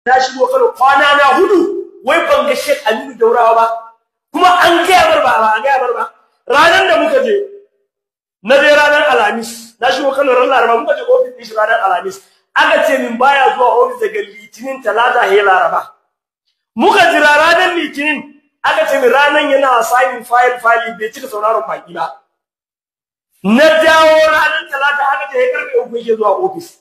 na shigo Kano kwana na hudu wai ban ga Sheikh Aminu Daurawa ba kuma an gaya ba ranar da muka je na je ranar Alhamis na shigo Kano ran Laraba muka je office din shi ranar Alhamis aka ce min baya zuwa office daga Litinin Talata he Laraba muka jira ranar Litinin aka ce min ranar yana signing file bai cika sauraron baki ba na dawo ranar Talata aka ce karfe 3 yake zuwa office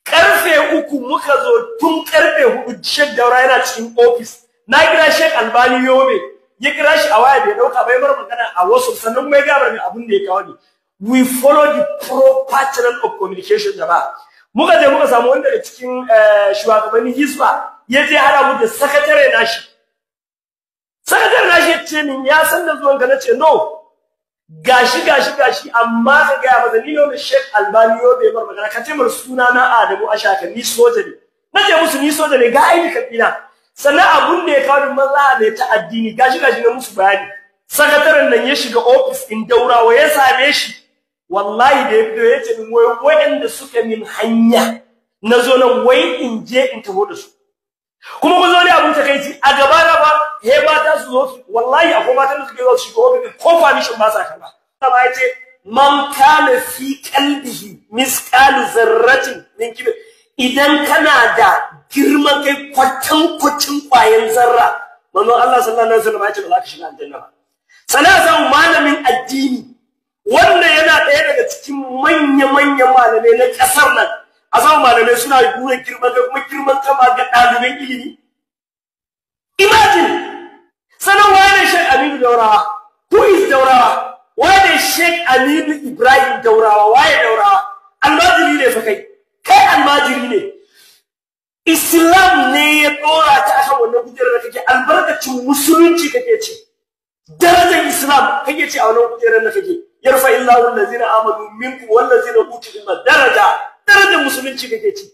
karfe 3 muka zo tun karfe 4 Sheikh Daura yana cikin office na kira Sheikh Albani Yobe ya kira shi a waya bai dauka bai bar magana a wasu sannan mai gabar ne abin da ya kawo ni we follow the proper channel of communication jama'a muka je muka samu wanda da cikin shugabannin Hisba ya je hada mu da sakatare nashi ya ce min ya san da zuwan ka nace no gashi amma ka ga ba ni ne Sheikh Albani Yobe bar magana ka ce mar suna na Adamu Ashaka ni soja ne nace musu ni soja ne ga aini kafina sannan abun da ya kawo maza ne ta addini gashi na musu bayani sakataren nan ya shiga office in Daurawa ya same shi wallahi da ya fito ya ce min wayanda suka min hanya nazo nan wai in je in taho da su kuma mun zo ne abun takeici a gaba na ba he mata su zo wallahi akwai matan da suke zo su shiga office ko permission ba sa karba amma ya ce man kana fi qalbihi misqalu zarratin min kibr idan kana da girman kai kwacin kwayan zarra manzo Allah sallallahu alaihi wasallam ya ce ba za ka shiga aljanna ba sannan malamin addini wanda yana ɗaya daga cikin manya-manyan malamai na ƙasar nan a zama malamai suna gura girman kai kuma girman kama ga ɗaliban ilimi imagine sanan wani Sheikh Aminu Daurawa who is Daurawa wani Sheikh Aminu Ibrahim Daurawa waye Daurawa almajiri ne fa kai almajiri ne Islam ne ya dora ta akan wannan kujerar da kake albarkacin musulunci kake ci darajar Islam kake ci a wannan kujerar da kake yarfa illahu allazina amanu minkum wallazina utul ilma darajar musulunci kake ci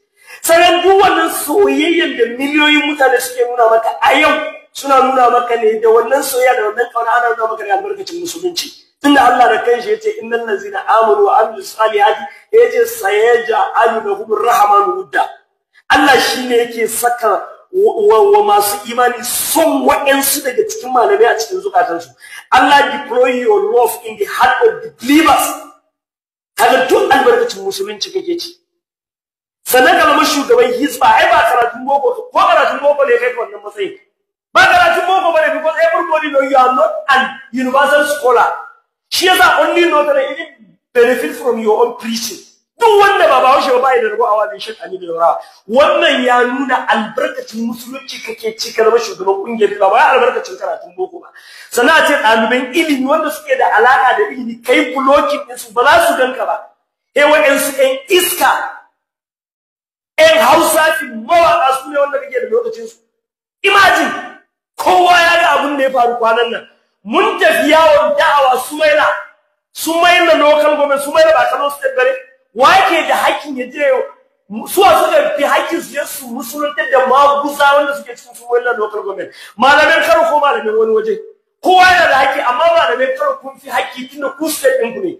sanan duk wannan soyayyen da miliyoyin mutane suke nuna maka a yau suna nuna maka ne da wannan soyayya da wannan kauna ana nuna maka ne albarkacin musulunci tunda Allah da kanshi yace innal ladzina amanu wa amilus salihati yace sayaj'alu lahum rahmanu wudda Allah shine yake saka wa masu imani son wa'ansu daga cikin malamai a cikin zukatansu Allah deploy your love in the heart of the believers kaga duk albarkacin musulunci kake ci sannan ga mu shugaban Hisba ai ba karatun boko ko karatun boko ne kai wannan matsayi ba karatun boko bane because everybody know you are not an universal scholar shi yasa only know that you benefit from your own preaching duk wanda ba bawo shi ba da rabo a wazin Sheikh Aminu Daurawa wannan ya nuna albarkacin musulunci kake ci ka zama shugaban kungiyar ba ba albarkacin karatun boko ba sannan a ce ɗaliban ilimi wanda suke da alaka da ilimi kai blocking din su ba za su ganka ba wa'ansu ɗan iska ɗan Hausa fi mawaƙa su ne wanda kake da lokacin su imagine kowa ya ga abin da ya faru kwanan nan mun tafi yawon da'awa Sumaila local government Sumaila ba Kano state bare wake da hakkin ya je suwa suka fi hakkin su je su musulunta da maguza wanda suke cikin Sumaila local government malamin Kano ko malamin wani waje kowa yana da hakki amma malamin Kano kun fi hakki tunda ku state ɗin ku ne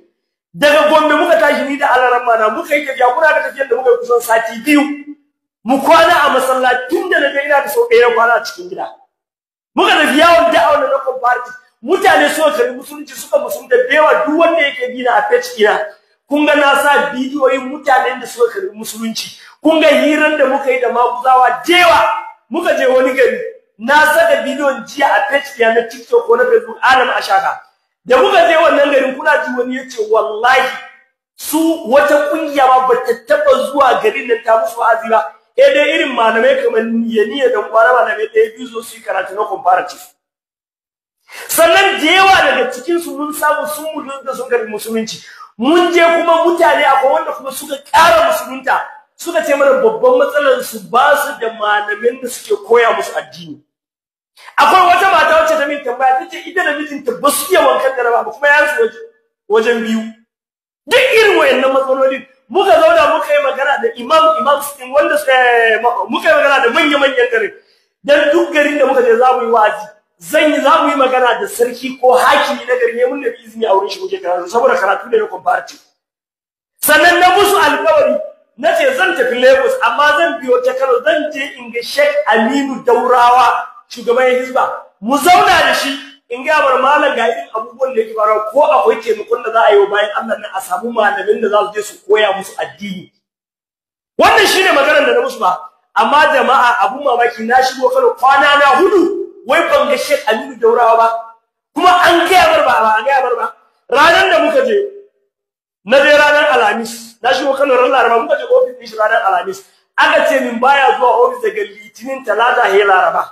daga Gombe muka tashi ni da alaran mana muka yi tafiya kuna da tafiyar da muka yi kusan sati biyu mu kwana a masallacin da na ga ina da sau ɗaya kwana a cikin gida muka tafi yawon da'awa na comparative mutane suka karbi musulunci suka musulunta da yawa duk wanda yake bina a page ina kun ga na sa bidiyoyin mutanen da suka karbi musulunci kun ga hirar da muka yi da maguzawa dewa muka je wani gari na saka bidiyon jiya a page ina na TikTok ko na Facebook Adam Ashaka da muka je wannan garin kuna ji wani yace wallahi su wata kungiya ma bata taba zuwa garin nan ta musu wa'azi ba dai irin malamai kamar niyya da kwara malamai ɗaya biyu zo su yi karatu na comparative sannan da yawa daga cikin su mun samu sun mutu da sun karbi musulunci mun je kuma mutane akwai wanda kuma suka ƙara musulunta suka ce mana babban matsalar su ba su da malamin da suke koya musu addini akwai wata mata wacce ta min tambaya tace ita da mijinta ba su iya wankan da ba kuma yansu wajen biyu duk irin wayannan matsaloli muka zauna muka yi magana da imam din wanda muka yi magana da manyan garin dan duk garin da muka je za mu yi wa'azi za mu yi magana da sarki ko hakimi na gari ne mun da izini a wurin shi muke karatu saboda karatu ne na comparative sannan na musu alƙawari nace zan tafi Lagos amma zan biyo ta Kano zan je in ga Sheikh Aminu Daurawa shugaban Hizba mu zauna da shi in ga bar malam ga irin abubuwan da yake faruwa ko akwai taimakon da za a yi bayan Allah nan a samu malamin da za su je su koya musu addini wannan shine maganar da na musu ba amma jama'a abu mamaki na shigo Kano kwana na hudu wai ban ga Sheikh Aminu Daurawa ba kuma an ga bar ba an ga bar ba ranan da muka je na je ranar Alhamis na shigo Kano ran Laraba muka je office din shi ranar Alhamis aka ce min baya zuwa office daga Litinin Talata he Laraba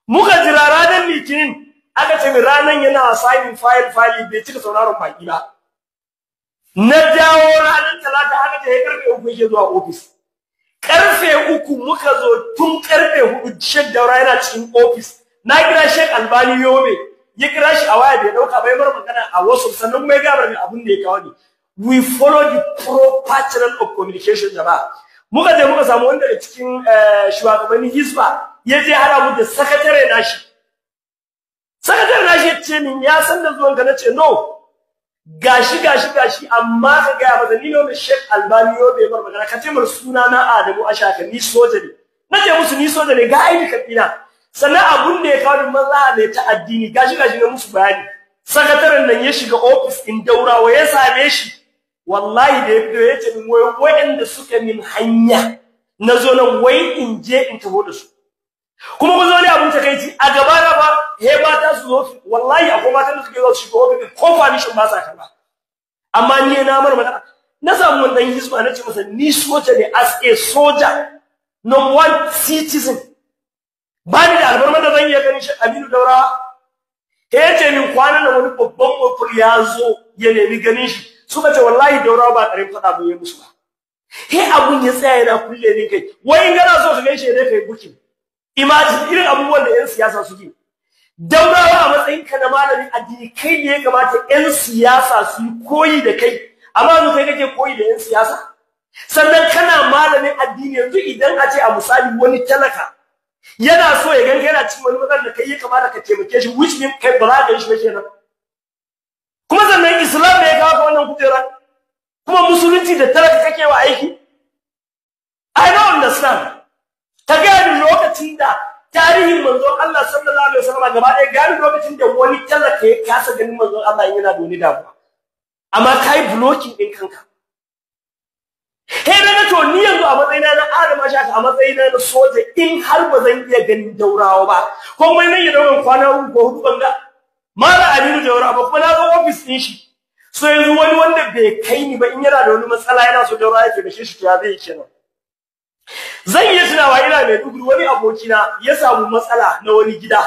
muka jira ranar Litinin aka ce min ranan yana signing file bai cika sauraron baki ba na dawo ranar Talata aka ce karfe 3 yake zuwa office karfe 3 muka zo tun karfe 4 Sheikh Daura yana cikin office na kira Sheikh Albani Yobe ya kira shi a waya bai dauka bai bar magana a wasu sannan kuma ya ga bar abin da ya kawo ni we follow the proper channel of communication jama'a muka je muka samu wanda cikin shugabannin Hizba ya je hada mu da sakatare nashi ya ce min ya san da zuwan ka nace no gashi amma ka ga masa ni ne Sheikh Albani Yobe bar magana ka ce mar suna na Adamu Ashaka ni soja ne nace musu ni soja ne ga aini kafina sannan abun da ya kawo maza ne ta addini gashi ne musu bayani sakataren nan ya shiga office in Daurawa ya same shi wallahi da ya fito ya ce min wayanda suka min hanya nazo nan wai in je in taho da su kuma ku zo ne abun takeici a gaba na ba he mata su zo wallahi akwai matan da suke zo su shiga office ko permission ba sa karba amma ni na mar magana na samu wannan Hizba na ce masa ni soja ne as a soldier number one citizen bani da albarma da zan iya ganin shi Aminu Daurawa yace min kwanan nan wani babban ofur ya zo ya nemi ganin shi suka ce wallahi Daurawa ba karin fada ba yayi musu ba he abun ya tsaya yana kulle ni kai wai in kana so ka gaishe ne kai buki imagine irin abubuwan da yan siyasa suke Daurawa a matsayin ka na malamin addini kai ne ya kamata yan siyasa su koyi da kai amma yanzu kai kake koyi da yan siyasa sannan kana malamin addini yanzu idan a ce a misali wani talaka yana so ya ganka yana cikin wani matsalar da kai ya kamata ka taimake shi which mean kai ba za ka yi shi ba kenan kuma sannan Islam ne ya kawo wannan kujera kuma musulunci da talaka kake wa aiki I don't understand ka ga lokacin da tarihin manzon Allah sallallahu alaihi wasallam gaba ɗaya ga lokacin da wani talaka ya kasa ganin manzon Allah yana da wani damuwa amma kai blocking din kanka daga to ni yanzu a matsayina na Adamu Ashaka a matsayina na soja in har ba zan iya ganin Daurawa ba ko mai nan ya dauka kwana uku ko hudu banga mala Aminu Daurawa ba kuma na zo office din shi so yanzu wani wanda bai kai ni ba in yana da wani matsala yana so Daurawa yake da shi to ya zai kenan zan iya tunawa ina mai duguri wani abokina ya samu matsala na wani gida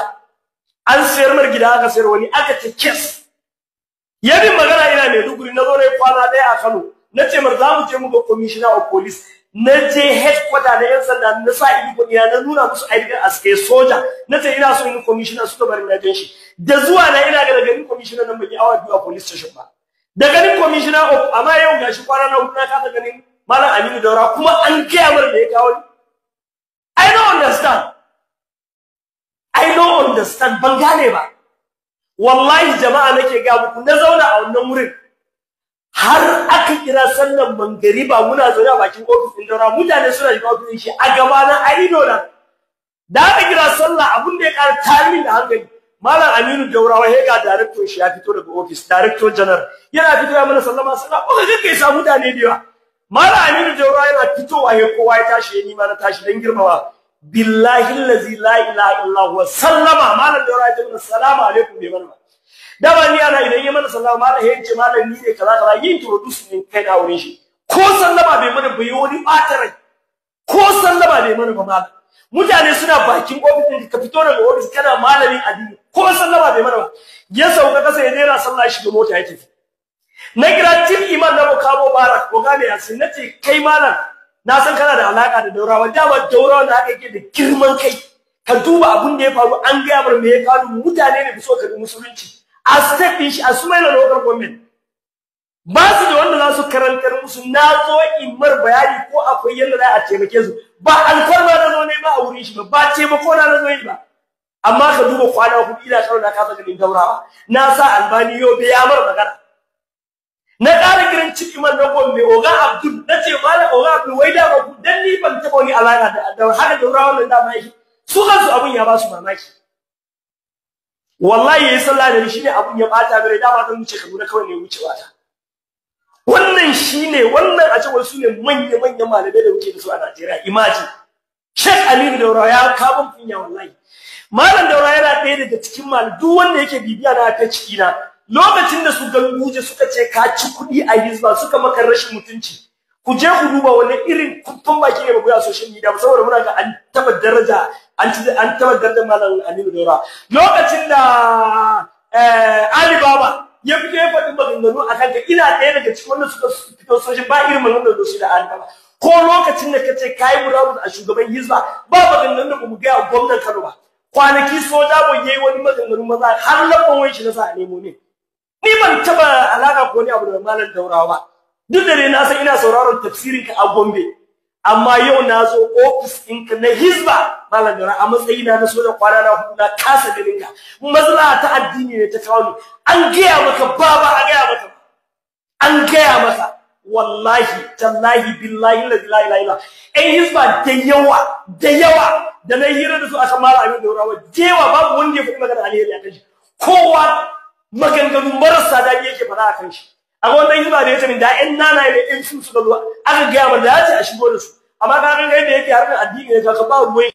an sayar mar gida aka sayar wani aka ta case ya bin magana ina mai duguri na zo na kwana daya a Kano nace mar zamu je mu ga commissioner of police naje headquarter da yan sanda na sa ido ya na nuna musu aikin aske soja nace ina so in commissioner suka bari na ganshi da zuwa na ina ga ganin commissioner nan bai awa biyu a police station ba da ganin commissioner of amma yau gashi kwana na hudu na kasa ganin Malam Aminu Daura kuma an kiya mar da ya kawo I don't understand ban gane ba wallahi jama'a nake ga muku na zauna a wannan wurin har aka kira sallan mangariba muna zaune a bakin office din Daura mutane suna shiga office shi a gaba na aido da aka kira sallah abun da ya ƙara tarihin da hankali Malam Aminu Daura wai ga director shi ya fito daga office director general yana fito ya mana sallama ko kake sa mutane da yawa Malam Aminu Daura yana fitowa he kowa ya tashi ni ma na tashi dan girmawa billahi allazi la ilaha illa huwa sallama Malam Daura ya ce assalamu alaikum bai mana da ba ni ana idan yi mana sallama Malam he ce Malam ni ne kaza yin introduce din kai da wurin shi ko sallama bai mana bai wani batarai ko sallama bai mana ba Malam mutane suna bakin office din ka fito daga office kana malamin addini ko sallama bai mana ba ya sauka kasa ya dera sallah shi da mota ya tafi na kira tim iman na Bukabo Barak ko gane yasin nace kai malam na san kana da alaka da Daurawa dama Daurawa da aka yake da girman kai ka duba abun da ya faru an ga bar me ya kawo mutane ne biso ka musulunci a step din shi a sumaila local government ba su da wanda za su karantar musu na zo in mar bayani ko akwai yanda za a taimake su ba alfarma da zo ne ba a wurin shi ba taimako na zo yi ba amma ka duba kwana hudu ina karo na kasa ganin Daurawa na sa Albani Yobe ya mar magana na ƙara kiran ciki man na Gombe Oga Abdul nace malam Oga Abdul wai da ba dan ni ban taba wani alaka da haka da rawan da mai su kansu abun ya ba su mamaki wallahi yayi sallah da shi ne abun ya bata bare da ba zan wuce Kaduna kawai ne wucewa ta wannan shine wannan a cewa su ne manyan malamai da wuce da su a Najeriya imagine Sheikh Aminu Daura ya kabun kunya wallahi malam Daura yana ɗaya daga cikin duk wanda yake bibiya na ta ciki na lokacin da su ganguje suka ce ka ci kuɗi a Hizba suka maka rashin mutunci ku je ku duba wani irin kuffan baki ne ba ku ya social media saboda muna ga an taba daraja an taba daraja malam Aminu Daura lokacin da Ali Baba ya fito ya faɗi maganganu akan ka ina ɗaya daga cikin wanda suka fito social ba irin maganganun da su da Ali Baba ko lokacin da kace kai murabus a shugaban Hizba ba maganganun da mu ga gwamnatin Kano ba kwanaki soja boye yayi wani maganganu maza har lafan wani shi na sa nemo ne ni ban taba alaka ko ni abu da malam Daura ba duk da ne na san ina sauraron tafsirin ka a Gombe amma yau na zo office ɗinka na Hizba malam Daura a matsayina na soja kwana na hudu na kasa ganin ka maslaha ta addini ne ta kawo ni an gaya maka baba a gaya maka an gaya maka wallahi tallahi billahi la ilaha illa ai Hizba da yawa da na hira da su a samara Aminu Daura jewa babu wanda ya faɗi magana alheri a kan shi kowa maganganu marasa daɗi yake faɗa a kan shi a wannan Hizba da ya ce min da ƴan nana ne ɗin su suka zo aka gaya mana da ya ce a shigo da su amma ka ga yadda yake harkar addini ne ka ba ruwai